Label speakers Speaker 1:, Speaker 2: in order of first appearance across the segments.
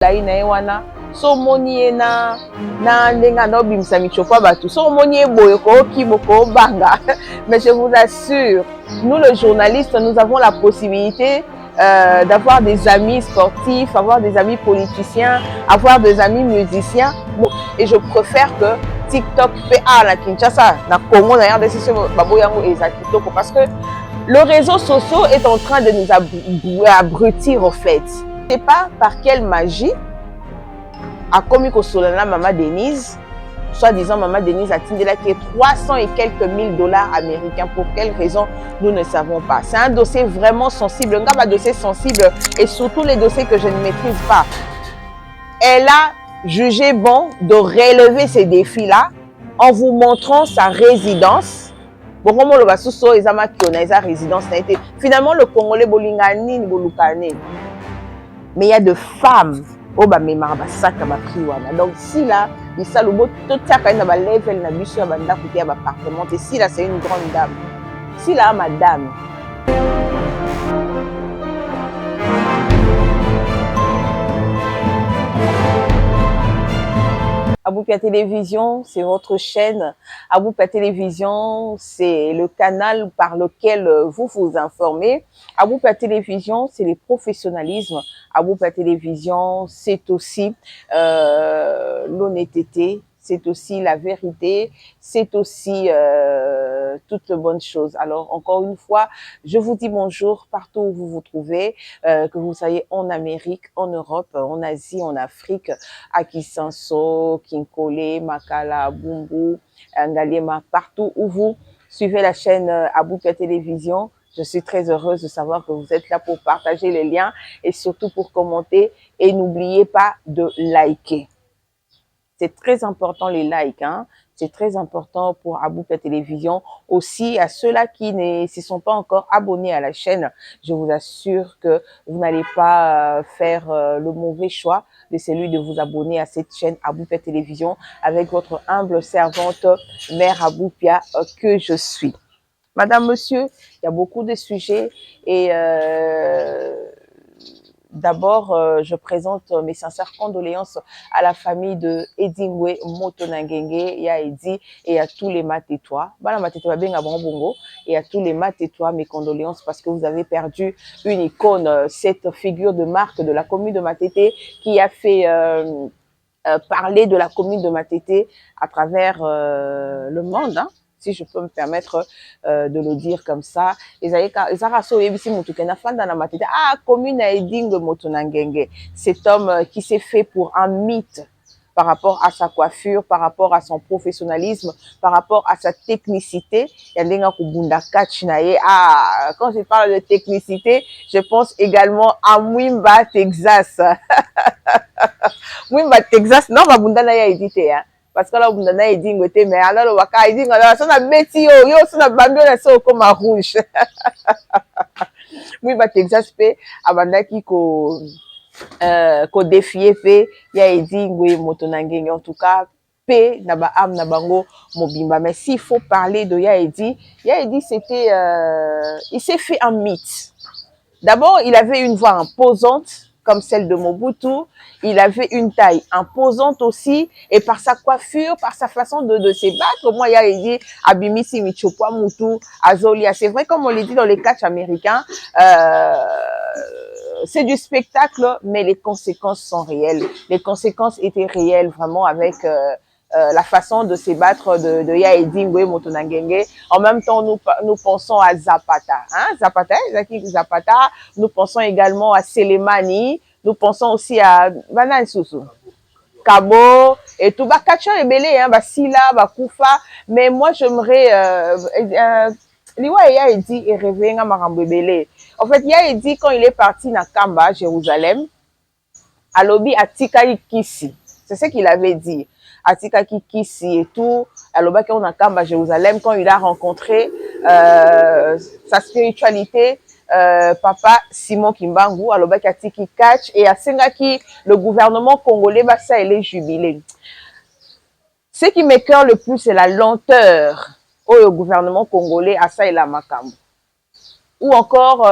Speaker 1: Lai na wana so moni na ndenga no bimisa michokwa batu so moni boye ko kiboko banga. Mais je vous assure, nous les journalistes, nous avons la possibilité d'avoir des amis sportifs, avoir des amis politiciens, avoir des amis musiciens. Et je préfère que TikTok fait la Kinshasa, na Congo d'ailleurs parce que le réseau social est en train de nous abrutir au fait. Je ne sais pas par quelle magie, à comme Solana Maman Denise, soi-disant Maman Denise a tindé là qui est 300 et quelques mille dollars américains. Pour quelle raison, nous ne savons pas. C'est un dossier vraiment sensible, un dossier sensible et surtout les dossiers que je ne maîtrise pas. Elle a jugé bon de relever ces défis-là en vous montrant sa résidence. Finalement, le Congolais Bolingani Bolukane. Mais il y a de femmes au bamemara basaka bapriwana. Donc si là, il salobo tout ça quand na level na biso ya banda côté ya appartement. Et si là c'est une grande dame. Si là madame. Aboupia Télévision, c'est votre chaîne. Aboupia Télévision, c'est le canal par lequel vous vous informez. Aboupia Télévision, c'est le professionnalisme. Aboupia Télévision, c'est aussi l'honnêteté, c'est aussi la vérité, c'est aussi toutes bonnes choses. Alors, encore une fois, je vous dis bonjour partout où vous vous trouvez, que vous soyez en Amérique, en Europe, en Asie, en Afrique, à Kisanso, Kinkole, Makala, Bumbu, Ngaliema, partout où vous suivez la chaîne Aboupia Télévision. Je suis très heureuse de savoir que vous êtes là pour partager les liens et surtout pour commenter. Et n'oubliez pas de liker. C'est très important les likes, hein? C'est très important pour Aboupia Télévision. Aussi, à ceux-là qui ne se sont pas encore abonnés à la chaîne, je vous assure que vous n'allez pas faire le mauvais choix de celui de vous abonner à cette chaîne Aboupia Télévision avec votre humble servante, Mère Aboupia que je suis. Madame, monsieur, il y a beaucoup de sujets et d'abord, je présente mes sincères condoléances à la famille de Edingwe Motonangenge, ya Edi et à tous les Matétois. Et à tous les Matétois, mes condoléances parce que vous avez perdu une icône, cette figure de marque de la commune de Matete qui a fait parler de la commune de Matete à travers le monde, hein, si je peux me permettre de le dire comme ça. Cet homme qui s'est fait pour un mythe par rapport à sa coiffure, par rapport à son professionnalisme, par rapport à sa technicité. Quand je parle de technicité, je pense également à Mwimba, Texas. Mwimba, Texas, non, Babundana ya édité, hein. Parce que là, vous avez dit que mais alors, on va dire que ça bêti yo, ça na bambio na so comme rouge. Oui, bah Texas pe abandaki ko défier pe ya dit ngwe motonangenge en tout cas pe na ba am na bango mobimba. Mais s'il faut parler de Yaedi c'était il s'est fait un mythe. D'abord, il avait une voix imposante comme celle de Mobutu. Il avait une taille imposante aussi, et par sa coiffure, par sa façon de se battre. Moi, il y a dit Abimisi Michopwa Mutu, Azolia. C'est vrai, comme on le dit dans les catchs américains, c'est du spectacle, mais les conséquences sont réelles. Les conséquences étaient réelles, vraiment, avec la façon de se battre de Yaedi Ngwe Motonangenge. En même temps, nous pensons à Zapata. Hein? Zapata. Nous pensons également à Selemani. Nous pensons aussi à Banan Soussou, Kabo, et tout. Kacha et Belé, hein, Sila, Koufa. Mais moi, j'aimerais, Liwa Yaedi est rêvé à Marambe Belé. En fait, Yaedi, quand il est parti dans Kamba, Jérusalem, à Lobi, à Tikali Kisi. C'est ce qu'il avait dit. À Tikali Kisi et tout. À Lobi, quand on a Kamba, Jérusalem, quand il a rencontré sa spiritualité, papa Simon Kimbangu, alobaki atiki catch et asengaki le gouvernement congolais basa ele jubilé. Ce qui m'écoeure le plus, c'est la lenteur au gouvernement congolais asa ela makambo. Ou encore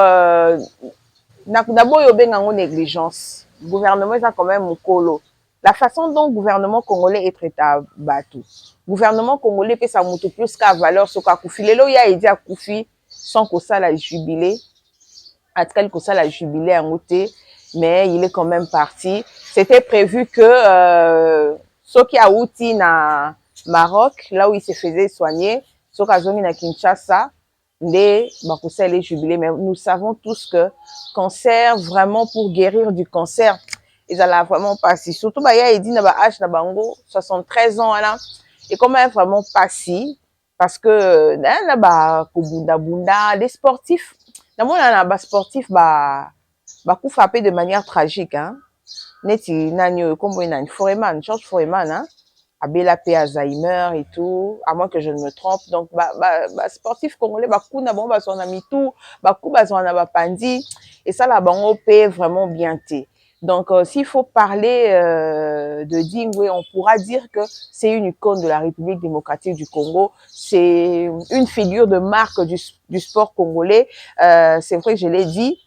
Speaker 1: naboyo bengango négligence. gouvernement est quand même mokolo. La façon dont le gouvernement congolais est traité à Batou. Gouvernement congolais peut ça monte plus qu'à valeur sur Koufi. Lelo ya dit à Koufi sans que ça la jubilé. À tel que ça la jubilé à monter, mais il est quand même parti. C'était prévu que ce qui a outi na Maroc, là où il se faisait soigner, ce qui a zongi na Kinshasa, les bakoussa les jubilés. Mais nous savons tous que cancer, vraiment pour guérir du cancer, ils allaient vraiment pas si. Surtout, bah, il dit, na ba H, na bango, 73 ans, là. Et comment vraiment pas si. Parce que, là, bah, bunda bunda, les sportifs, na mona na sportif, bah, coup frappé de manière tragique, hein. Neti, nanyo, comme une Foreman, George Foreman, hein. Abela P. Alzheimer et tout, à moins que je ne me trompe. Donc, sportif congolais, coup na bon, son ami tout, coup son na pandi, et ça, la bango paie vraiment bien té. Donc, s'il faut parler de Dingwe, on pourra dire que c'est une icône de la République démocratique du Congo. C'est une figure de marque du sport congolais. C'est vrai que je l'ai dit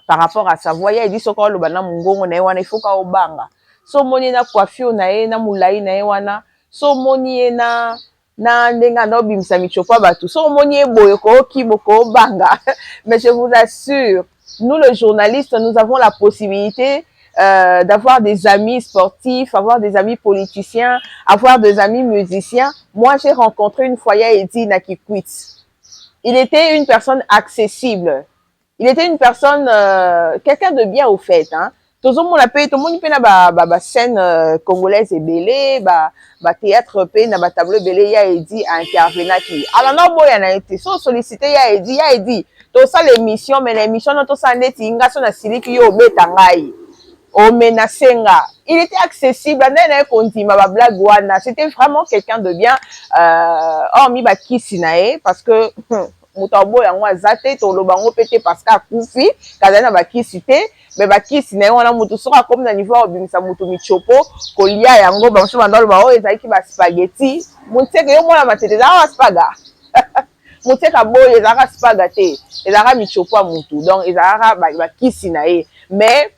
Speaker 1: par rapport à sa voix. Il dit ce qu'on le bana mungongo na wana il faut ka obanga. So moni na coiffure na ye na mulai na ye wana. So moni ye na ndenga no bimisa michopa batu. So moni ye boye ko kiboko banga. Mais je vous assure, nous les journalistes, nous avons la possibilité d'avoir des amis sportifs, avoir des amis politiciens, avoir des amis musiciens. Moi, j'ai rencontré une fois Yaedi Nakikwit. Il était une personne accessible. Il était une personne, quelqu'un de bien au fait, hein. Tout le monde peut na scène congolaise et belé, théâtre pe na tableau belé ya edi intervenant qui. Alors non boya na été so sollicité ya edi. Tout ça l'émission mais l'émission non tout ça ndeti inga so na siliki yo beta ngai. O menacenga. Il était accessible, na kontima ba blague wana. C'était vraiment quelqu'un de bien hormis ba kisinae parce que mutambo yango azate to lobango pété parce qu'a kufi kazana bakisi te mais bakisi na wana mutu soka comme na niveau obimisa mutu michopo kolia yango ba mso bandalo ba o ezaki ba spaghetti muteke yo mona matete za wa spaga muteka boye ezaka spaga te ezaka michopo mutu donc ezaka bakisi na ye mais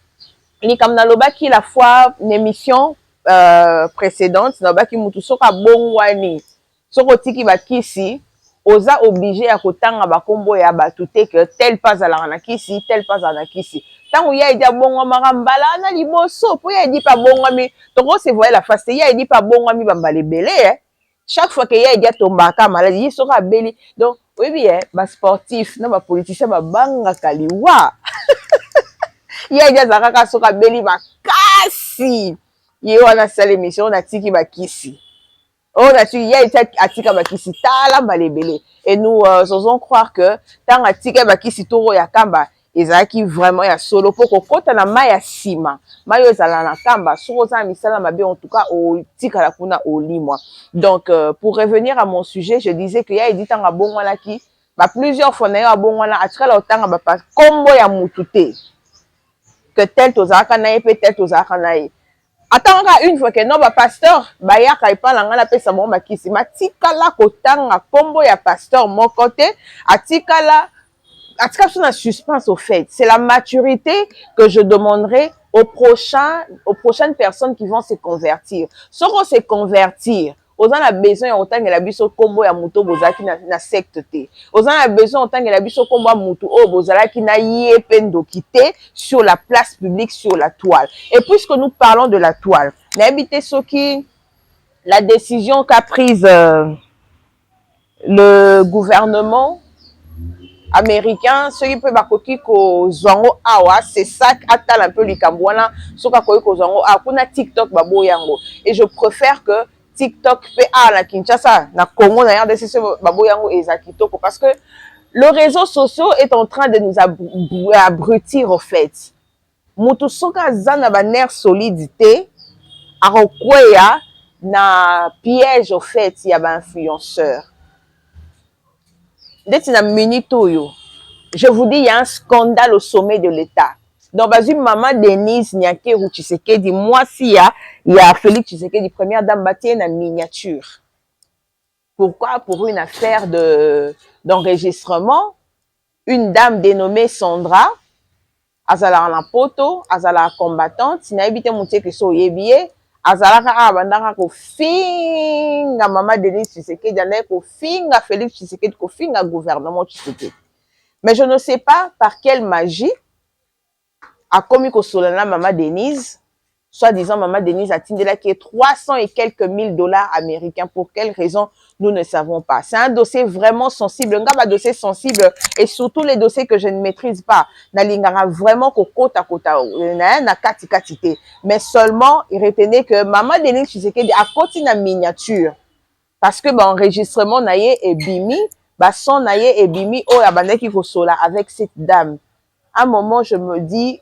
Speaker 1: ni comme na lobaki la fois une émission précédente na baki mutu soka bongwani soko tiki bakisi oza obligé à kotanga bakombo ya batu te que tel pas ala na kisi tel pas ala kisi tango ya edi bongo makambala na liboso po ya edi pa bongo mi toko se voyer la face ya edi pa bongo mi bambale belé hein chaque fois que ya edi tombaka maladi yi soka beli donc oui bien ba sportif na ba politicien ba banga kaliwa ya edi zakaka soka beli makasi ye wana sala émission na tiki ba kisi. Oh, il y a été atika bakisi tala malebele et nous osons croire que tant atika bakisi toro ya kamba ezaki vraiment ya solo poko kota na maya sima mayo ezala na kamba soko za misala mabe en tout cas au tika la kuna olimwa. Donc pour revenir à mon sujet, je disais que ya edi tanga bongwana ki plusieurs fois na yo bongwana atika la tanga ba kombo ya mutute que tel tozaka na ye pe tel tozaka na ye. Attends une fois que non pasteur baya kaipa la ngana pesa mo makisi matikala kotanga kombo ya pasteur mon côté atikala na suspense au fait. C'est la maturité que je demanderai aux prochaines personnes qui vont se convertir. Ceux qui vont se convertir, aux gens a besoin autant que la biso kombo ya muto bozaki na secte te. Aux gens a besoin autant que la biso kombo muto o bozalaki na yependo kité sur la place publique sur la toile. Et puisque nous parlons de la toile, n'habitez ceux qui la décision qu'a prise le gouvernement américain, ceux qui peuvent bakoki ko zongo awa, c'est ça atal un peu likambwana, ceux qui koki ko zongo awa, kuna TikTok babo yango. Et je préfère que TikTok fait à la Kinshasa, na Congo, na RDC babo yango et Zakitoko, parce que le réseau social est en train de nous abrutir au fait. Mutu soka zana ba nerf solidité, arokweya na piège au fait, il y a ba influenceur. Je vous dis, il y a un scandale au sommet de l'État. Donc, maman Denise Nyakeru Tshisekedi, moi, il y a Félix Tshisekedi, première dame bâtie en miniature. Pourquoi? Pour une affaire d'enregistrement, une dame dénommée Sandra azalaka na poto, azalaka combattante, na yebite mutie ke so yebie, azalaka abandaka ko finga Maman Denise Tshisekedi, anaye ko finga Félix Tshisekedi, ko finga gouvernement Tshisekedi. Mais je ne sais pas par quelle magie a commis ko solana Maman Denise, soi-disant Maman Denise a tindela qui est 300 et quelques mille dollars américains. Pour quelle raison, nous ne savons pas. C'est un dossier vraiment sensible, un dossier sensible, et surtout les dossiers que je ne maîtrise pas. Nalingara vraiment kota na kati katité. Mais seulement, il retenait que Maman Denise Tshisekedi a continué en miniature. Parce que enregistrement naye et bimi, son naye et bimi, oh abandaki kosola avec cette dame. À un moment, je me dis,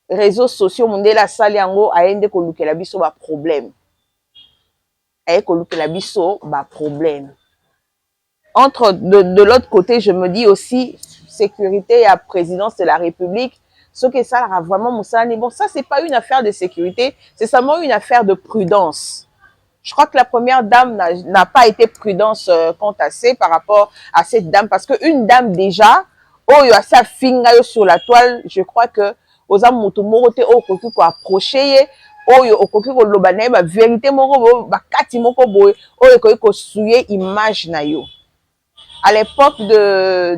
Speaker 1: réseaux sociaux, mondela sali yango aende kolukela biso ba problème. Aye kolukela biso ba problème. Entre de l'autre côté, je me dis aussi sécurité à présidence de la République. Ce que ça a vraiment moussani. Bon, ça c'est pas une affaire de sécurité, c'est seulement une affaire de prudence. Je crois que la première dame n'a pas été prudence quant à ça par rapport à cette dame, parce qu'une dame déjà, oh yo sa finga yo sur la toile, je crois que oza mutu moko te okoki ko approcher oyo okoki ko loba na ba vérité moko ba kati moko boye oyo okoki ko souiller image na yo. À l'époque de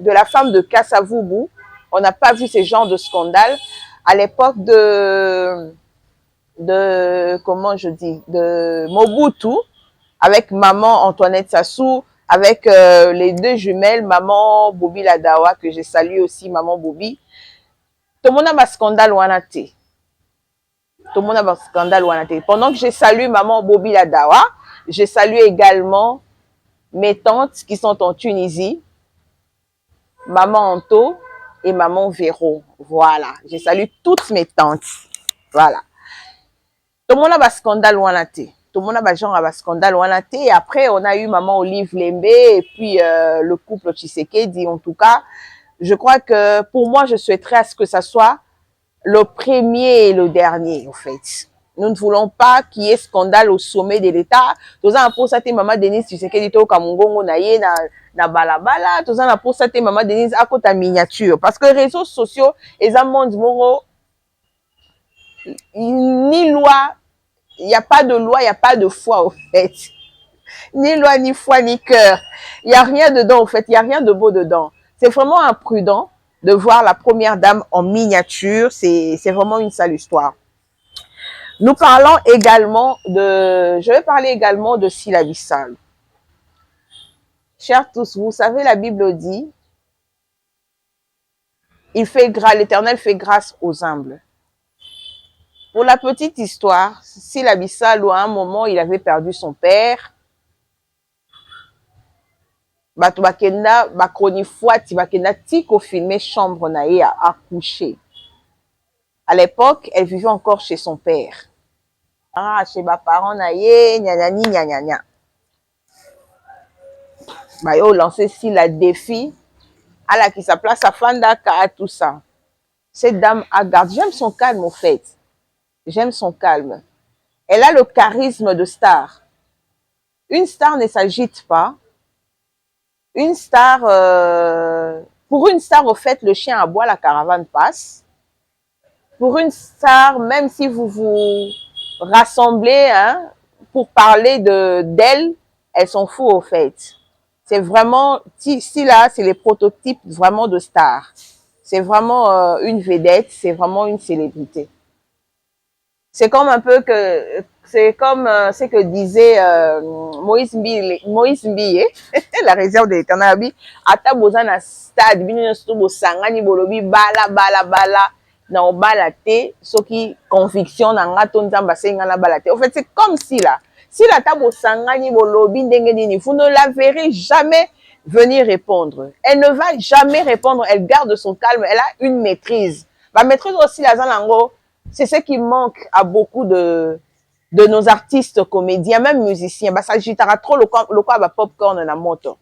Speaker 1: la femme de Kassavubu, on n'a pas vu ce genre de scandale. À l'époque de comment je dis, de Mobutu, avec maman Antoinette Sassou, avec les deux jumelles, maman Bobi Ladawa, que je salue aussi, maman Bobi. Tout le monde a un scandale wanate. Tout le monde a un scandale wanate. Pendant que je salue maman Bobi Ladawa, je salue également mes tantes qui sont en Tunisie, maman Anto et maman Véro. Voilà, je salue toutes mes tantes. Voilà. Tout le monde a un scandale wanate. Tout le monde a genre un scandale wanate. Et après, on a eu maman Olive Lembe et puis le couple Tshisekedi. En tout cas, je crois que pour moi, je souhaiterais à ce que ça soit le premier et le dernier, en fait. Nous ne voulons pas qu'il y ait scandale au sommet de l'État. Tout ça, pour ça, Maman Denise Tshisekedi au Kamungongo na balabala. Tout ça, pour ça, Maman Denise à côté miniature. Parce que les réseaux sociaux, les monde moro, ni loi, il n'y a pas de loi, il n'y a pas de foi, au fait. Ni loi, ni foi, ni cœur. Il n'y a rien dedans, en fait. Il n'y a rien de beau dedans. C'est vraiment imprudent de voir la première dame en miniature. C'est vraiment une sale histoire. Nous parlons également je vais parler également de Sylla Bissal. Chers tous, vous savez, la Bible dit, l'Éternel fait grâce aux humbles. Pour la petite histoire, Sylla Bissal, à un moment, il avait perdu son père. Bato bakenda bakroni fouati bakenda tiko filmer chambre nae à coucher. À l'époque, elle vivait encore chez son père. Ah, chez mes parents nae nyanyani nyanyanya. Bah yo lancé si la défi à la qui sa place à Fandaka à tout ça. Cette dame a gardé, j'aime son calme en fait. J'aime son calme. Elle a le charisme de star. Une star ne s'agite pas. Une star, pour une star, au fait, le chien aboie, la caravane passe. Pour une star, même si vous vous rassemblez hein, pour parler d'elle, elle s'en fout, au fait. C'est vraiment, si là, c'est les prototypes vraiment de stars. C'est vraiment une vedette, c'est vraiment une célébrité. C'est comme un peu que, c'est comme ce que disait Moïse Mbie, la réserve de l'Éternel, ata bozana stade, bino sto bosangani bolobi bala na obala te, soki conviction na nga to nzamba senga na bala te. En fait, c'est comme si là ta bosangani bolobi ndenge nini, vous ne la verrez jamais venir répondre. Elle ne va jamais répondre, elle garde son calme, elle a une maîtrise. La maîtrise aussi la zanango. C'est ce qui manque à beaucoup de nos artistes, comédiens, même musiciens. Bah, ça gitara trop le quoi bah popcorn na moto.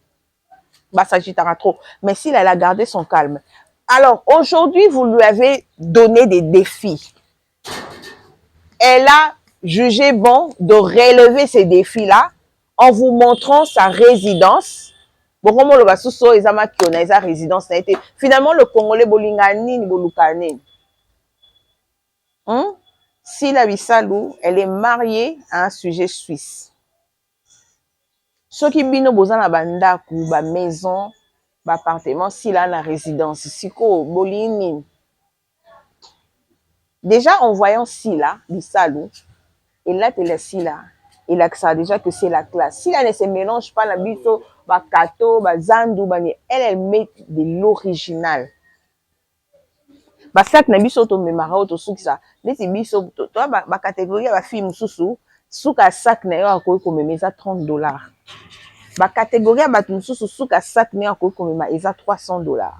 Speaker 1: Bah, ça gitara trop. Mais s'il a gardé son calme. Alors, aujourd'hui, vous lui avez donné des défis. Elle a jugé bon de relever ces défis-là en vous montrant sa résidence. Bokomo le basuso ezama kiona eza résidence na été. Finalement le Congolais bolingani ni bolukane. Sila Bisalou, elle est mariée à un sujet suisse. Ceux qui bino bozana bandaku, ba maison, ba appartement, Sila na résidence, siko bolini. Déjà en voyant Sila Bisalou, et là tu la Sila, il a que ça déjà que c'est la classe. Sila ne se mélange pas la biso, ba kato, ba zandu, ba ne, elle met de l'original. Basak na biso to memara to sukisa neti biso to ba catégorie ba film susu suka sac na yo akoki komema eza $30. Ba catégorie ba susu suka sac na yo akoki komema eza $300.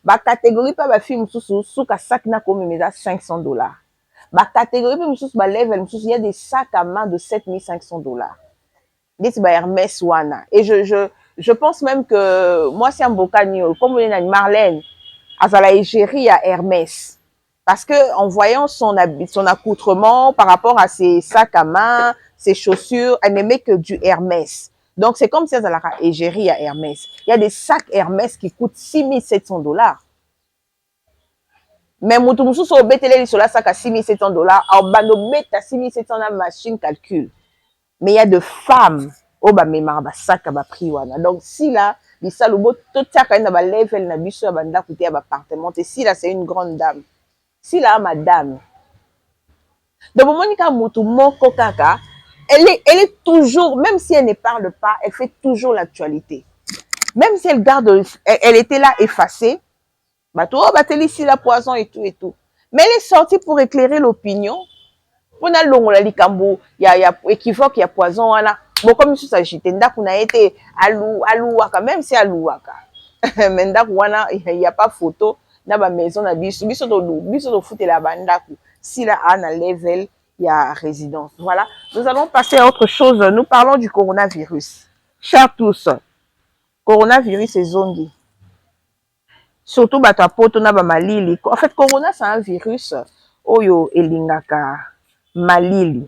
Speaker 1: Ba catégorie pa ba film susu suka sac na komema eza $500. Ba catégorie pa susu ba level susu il y a des sacs à main de $7,500. Neti ba Hermès wana et je pense même que moi c'est un bokani comme on a Marlène Azala égérie à Hermès. Parce que en voyant son accoutrement par rapport à ses sacs à main, ses chaussures, elle n'aimait que du Hermès. Donc c'est comme si elle a égérie à Hermès. Il y a des sacs Hermès qui coûtent $6,700. Mais Moutoumousou sur Betele sur la sac à $6,700. Alors Bano bet à $6,700 la machine calcule. Mais il y a de femmes au bas mémar ba sac à ba prix wana. Donc si là Bisaloubo tout ça quand na ba level na biso banda coûter ba appartement et si là c'est une grande dame. Si là madame. Donc Monica Moutou moko kaka, elle est toujours même si elle ne parle pas, elle fait toujours l'actualité. Même si elle garde elle était là effacée. Bato bateli ici la poison et tout. Mais elle est sortie pour éclairer l'opinion. On a longola likambo, il y a équivoque, il y a poison wana. Bon, comme il s'agit, ndaku na été alouaka, même si alouaka. Mais ndaku wana, il n'y a pas photo, na ba maison na biso do foute la bandaku. Si là, à un level, il y a résidence. Voilà. Nous allons passer à autre chose. Nous parlons du coronavirus. Chers tous, coronavirus et zongi. Surtout, bata poto na ba malili. En fait, corona, c'est un virus. Oyo elingaka malili.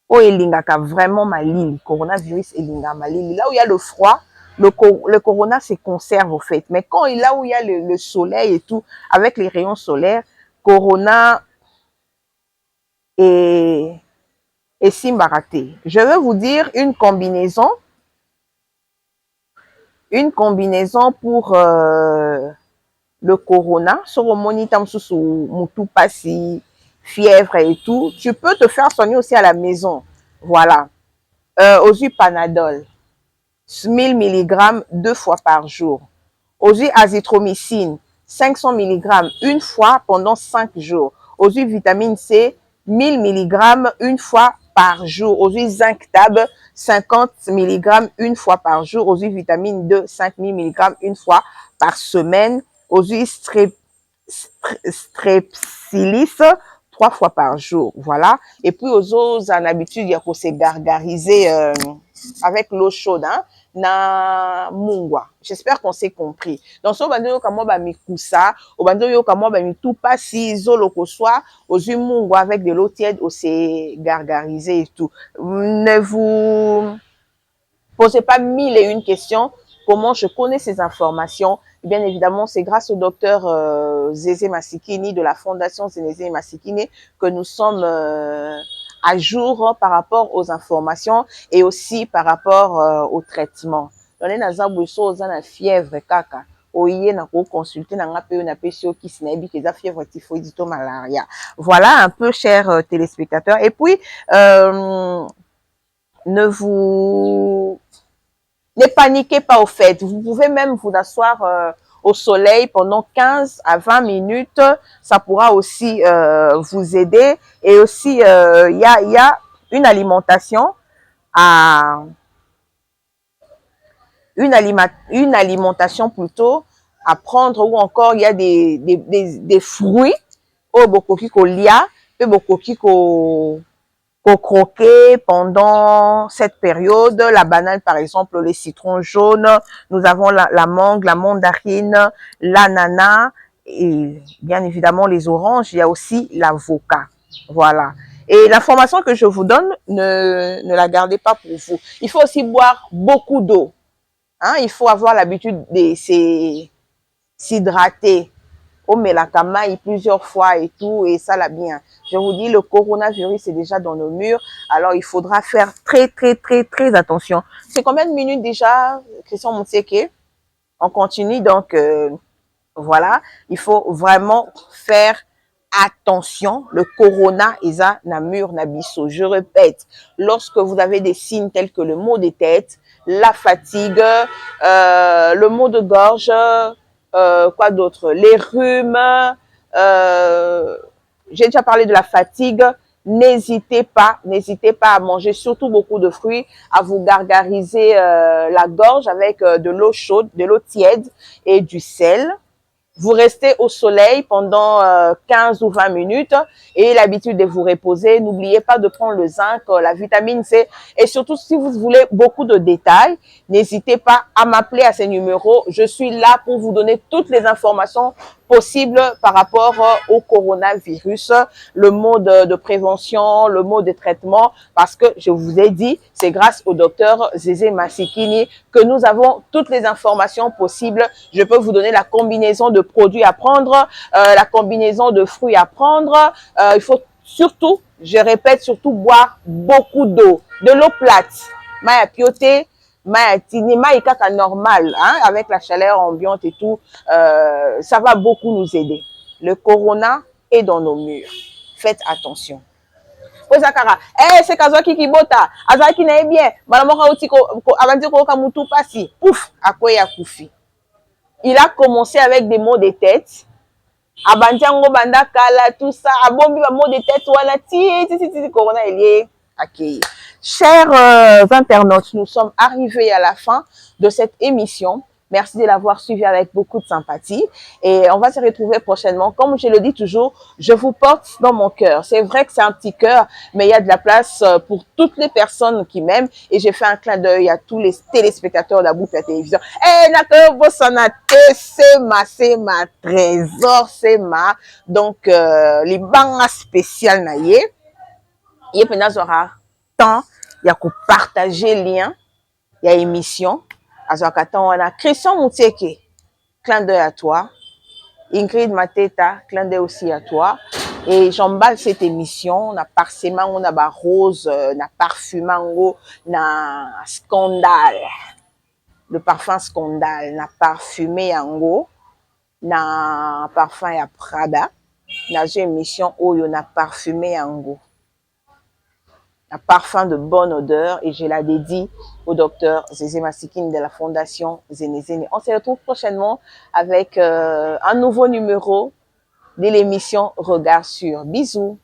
Speaker 1: Oh, elingaka vraiment malili. Coronavirus elinga malili. Là où il y a le froid, le corona se conserve au fait. Mais quand là où il y a le soleil et tout, avec les rayons solaires, corona est simbaraté. Je vais vous dire une combinaison pour le corona. Sur le monitam sous mutu pasi, fièvre et tout, tu peux te faire soigner aussi à la maison. Voilà. Aux Panadol, 1000 mg 2 fois par jour. Aux azithromycine, 500 mg une fois pendant 5 jours. Aux vitamine C, 1000 mg une fois par jour. Aux zinc tab, 50 mg une fois par jour. Aux vitamine D, 5000 mg une fois par semaine. Aux strepsilis 3 fois par jour, voilà. Et puis aux autres, en habitude, il y a qu'on se gargariser avec l'eau chaude, hein, na mungwa. J'espère qu'on s'est compris. Donc, si on va dire comment ba mikusa, on va dire comment ba tout pas si zolo ko soit, aux mungwa avec de l'eau tiède, on s'est gargariser et tout. Ne vous posez pas mille et une questions. Comment je connais ces informations? Bien évidemment, c'est grâce au docteur Zézé Massikini de la Fondation Zézé Massikini que nous sommes à jour par rapport aux informations et aussi par rapport au traitement. On est dans un fièvre kaka. Oye na ko consulter na ngape na pesio qui sinabi que fièvre typhoïde malaria. Voilà un peu chers téléspectateurs. Et puis ne paniquez pas au fait. Vous pouvez même vous asseoir au soleil pendant 15 à 20 minutes. Ça pourra aussi vous aider. Et aussi, il y a une alimentation une alimentation plutôt à prendre, ou encore il y a des fruits au bokoki ko lia, pe bokoki ko croquer pendant cette période. La banane, par exemple, les citrons jaunes, nous avons la mangue, la mandarine, l'ananas et bien évidemment les oranges. Il y a aussi l'avocat. Voilà. Et l'information que je vous donne, ne la gardez pas pour vous. Il faut aussi boire beaucoup d'eau. Hein, il faut avoir l'habitude de s'hydrater. Au Melakamaï plusieurs fois et tout, et ça l'a bien. Je vous dis, le coronavirus est déjà dans nos murs, alors il faudra faire très attention. C'est combien de minutes déjà, Christian Moutseke? On continue, donc voilà, il faut vraiment faire attention. Le corona est na mur na biso. Je répète, lorsque vous avez des signes tels que le maux de tête, la fatigue, le maux de gorge, quoi d'autre, les rhumes, j'ai déjà parlé de la fatigue. N'hésitez pas à manger surtout beaucoup de fruits, à vous gargariser la gorge avec de l'eau chaude, de l'eau tiède et du sel. Vous restez au soleil pendant 15 ou 20 minutes et l'habitude de vous reposer. N'oubliez pas de prendre le zinc, la vitamine C. Et surtout, si vous voulez beaucoup de détails, n'hésitez pas à m'appeler à ces numéros. Je suis là pour vous donner toutes les informations possibles par rapport au coronavirus, le mode de prévention, le mode de traitement, parce que je vous ai dit, c'est grâce au docteur Zézé Massikini que nous avons toutes les informations possibles. Je peux vous donner la combinaison de produits à prendre, la combinaison de fruits à prendre. Il faut surtout, je répète, surtout boire beaucoup d'eau, de l'eau plate, maya pioté, maya kaka normal, hein, avec la chaleur ambiante et tout, ça va beaucoup nous aider. Le corona est dans nos murs. Faites attention. Ozakara, c'est Kazoki qui bota, Azaki n'est bien, Malamoka Otiko, Avandiko Kamutu Passi, pouf, Akoya Koufi. Il a commencé avec des maux de tête. Abandiango Banda Kala, tout ça. Abombi, maux de tête, voilà, corona, il est accueilli. Chers internautes, nous sommes arrivés à la fin de cette émission. Merci de l'avoir suivi avec beaucoup de sympathie. Et on va se retrouver prochainement. Comme je le dis toujours, je vous porte dans mon cœur. C'est vrai que c'est un petit cœur, mais il y a de la place pour toutes les personnes qui m'aiment. Et j'ai fait un clin d'œil à tous les téléspectateurs de la Bouffe à la télévision. Eh, c'est ma trésor, c'est ma. Donc, les bangas spéciales naïe. Il y a temps, il y a partager lien, il y a émission. On a Christian Moutseke, clin d'œil à toi. Ingrid Mateta, clin d'œil aussi à toi. Et j'emballe cette émission, on a parsemé, on a rose, on a parfumé, on a scandale. Le parfum scandale, on a parfumé yango, na parfum ya Prada. Na j'ai émission où on a parfumé yango. Un parfum de bonne odeur et je la dédie au docteur Zézé Massikini de la Fondation Zénézéné. On se retrouve prochainement avec un nouveau numéro de l'émission Regard sur. Bisous.